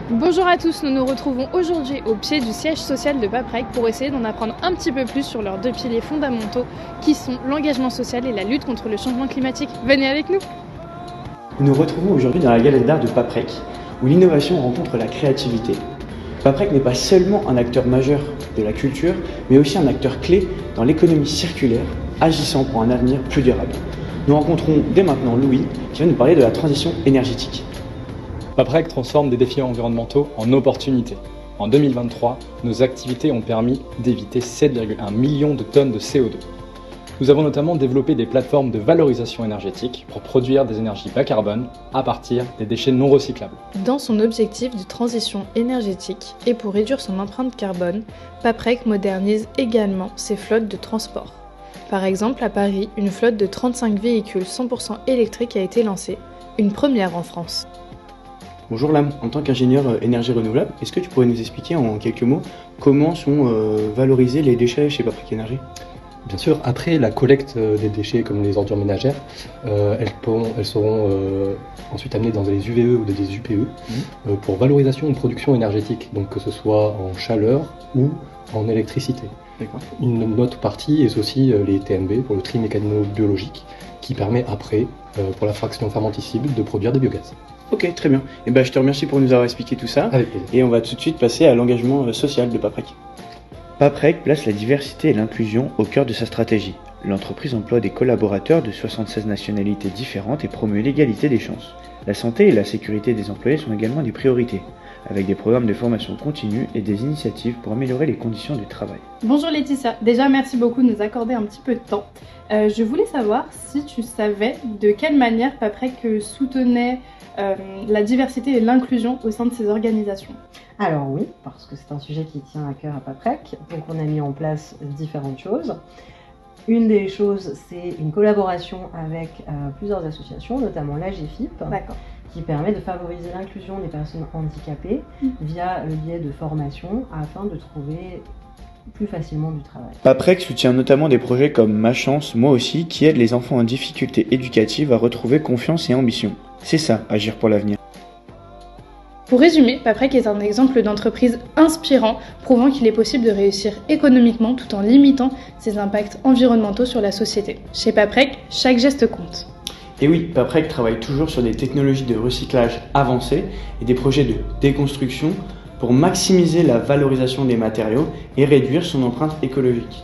Bonjour à tous, nous nous retrouvons aujourd'hui au pied du siège social de Paprec pour essayer d'en apprendre un petit peu plus sur leurs deux piliers fondamentaux qui sont l'engagement social et la lutte contre le changement climatique. Venez avec nous! Nous nous retrouvons aujourd'hui dans la galerie d'art de Paprec, où l'innovation rencontre la créativité. Paprec n'est pas seulement un acteur majeur de la culture, mais aussi un acteur clé dans l'économie circulaire, agissant pour un avenir plus durable. Nous rencontrons dès maintenant Louis, qui va nous parler de la transition énergétique. Paprec transforme des défis environnementaux en opportunités. En 2023, nos activités ont permis d'éviter 7,1 millions de tonnes de CO2. Nous avons notamment développé des plateformes de valorisation énergétique pour produire des énergies bas carbone à partir des déchets non recyclables. Dans son objectif de transition énergétique et pour réduire son empreinte carbone, Paprec modernise également ses flottes de transport. Par exemple, à Paris, une flotte de 35 véhicules 100% électriques a été lancée, une première en France. Bonjour Lam, en tant qu'ingénieur énergie renouvelable, est-ce que tu pourrais nous expliquer en quelques mots comment sont valorisés les déchets chez Paprec Énergie ? Bien sûr, après la collecte des déchets comme les ordures ménagères, elles seront ensuite amenées dans des UVE ou des UPE pour valorisation ou production énergétique, donc que ce soit en chaleur ou en électricité. D'accord. Une autre partie est aussi les TMB pour le tri mécano-biologique qui permet après, pour la fraction fermentescible, de produire des biogaz. Ok, très bien. Et je te remercie pour nous avoir expliqué tout ça. Avec plaisir. Et on va tout de suite passer à l'engagement social de Paprec. Paprec place la diversité et l'inclusion au cœur de sa stratégie. L'entreprise emploie des collaborateurs de 76 nationalités différentes et promeut l'égalité des chances. La santé et la sécurité des employés sont également des priorités, avec des programmes de formation continue et des initiatives pour améliorer les conditions de travail. Bonjour Laetitia, déjà merci beaucoup de nous accorder un petit peu de temps. Je voulais savoir si tu savais de quelle manière Paprec soutenait la diversité et l'inclusion au sein de ces organisations. Alors oui, parce que c'est un sujet qui tient à cœur à Paprec, donc on a mis en place différentes choses. Une des choses, c'est une collaboration avec plusieurs associations, notamment l'AGFIP, qui permet de favoriser l'inclusion des personnes handicapées via le biais de formation afin de trouver plus facilement du travail. Paprec soutient notamment des projets comme Ma Chance, Moi aussi, qui aident les enfants en difficulté éducative à retrouver confiance et ambition. C'est ça, agir pour l'avenir. Pour résumer, Paprec est un exemple d'entreprise inspirant, prouvant qu'il est possible de réussir économiquement tout en limitant ses impacts environnementaux sur la société. Chez Paprec, chaque geste compte. Et oui, Paprec travaille toujours sur des technologies de recyclage avancées et des projets de déconstruction pour maximiser la valorisation des matériaux et réduire son empreinte écologique.